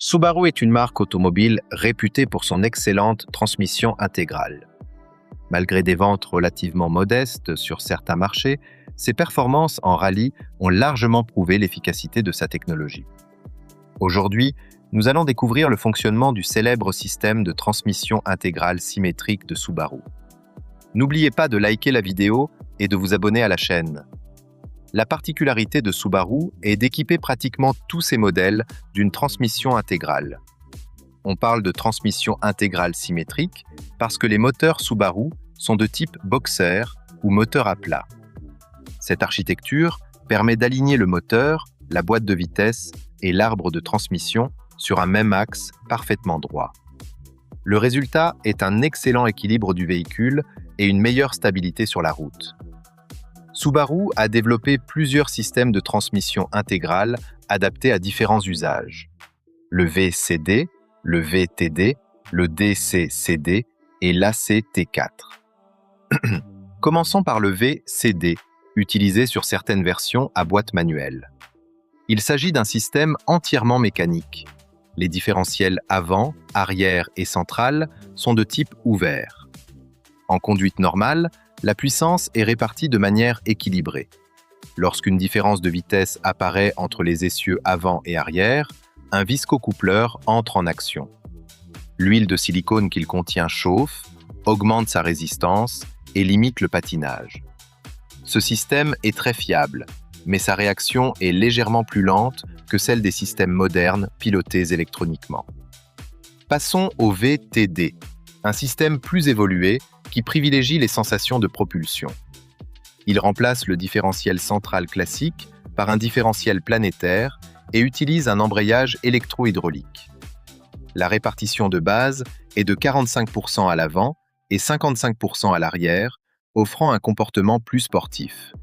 Subaru est une marque automobile réputée pour son excellente transmission intégrale. Malgré des ventes relativement modestes sur certains marchés, ses performances en rallye ont largement prouvé l'efficacité de sa technologie. Aujourd'hui, nous allons découvrir le fonctionnement du célèbre système de transmission intégrale symétrique de Subaru. N'oubliez pas de liker la vidéo et de vous abonner à la chaîne. La particularité de Subaru est d'équiper pratiquement tous ses modèles d'une transmission intégrale. On parle de transmission intégrale symétrique parce que les moteurs Subaru sont de type boxer ou moteur à plat. Cette architecture permet d'aligner le moteur, la boîte de vitesse et l'arbre de transmission sur un même axe parfaitement droit. Le résultat est un excellent équilibre du véhicule et une meilleure stabilité sur la route. Subaru a développé plusieurs systèmes de transmission intégrale adaptés à différents usages. Le VCD, le VTD, le DCCD et l'ACT4. Commençons par le VCD, utilisé sur certaines versions à boîte manuelle. Il s'agit d'un système entièrement mécanique. Les différentiels avant, arrière et central sont de type ouvert. En conduite normale, la puissance est répartie de manière équilibrée. Lorsqu'une différence de vitesse apparaît entre les essieux avant et arrière, un viscocoupleur entre en action. L'huile de silicone qu'il contient chauffe, augmente sa résistance et limite le patinage. Ce système est très fiable, mais sa réaction est légèrement plus lente que celle des systèmes modernes pilotés électroniquement. Passons au VTD, un système plus évolué qui privilégie les sensations de propulsion. Il remplace le différentiel central classique par un différentiel planétaire et utilise un embrayage électro-hydraulique. La répartition de base est de 45% à l'avant et 55% à l'arrière, offrant un comportement plus sportif.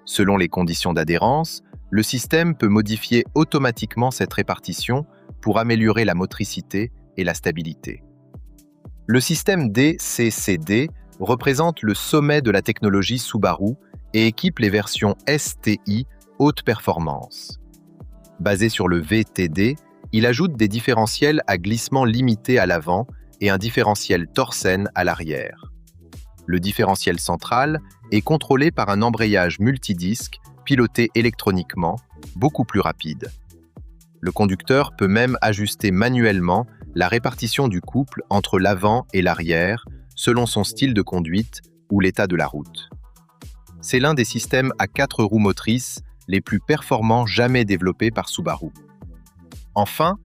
Selon les conditions d'adhérence, le système peut modifier automatiquement cette répartition pour améliorer la motricité et la stabilité. Le système DCCD représente le sommet de la technologie Subaru et équipe les versions STI haute performance. Basé sur le VTD, il ajoute des différentiels à glissement limité à l'avant et un différentiel Torsen à l'arrière. Le différentiel central est contrôlé par un embrayage multidisque piloté électroniquement, beaucoup plus rapide. Le conducteur peut même ajuster manuellement la répartition du couple entre l'avant et l'arrière selon son style de conduite ou l'état de la route. C'est l'un des systèmes à 4 roues motrices les plus performants jamais développés par Subaru. Enfin,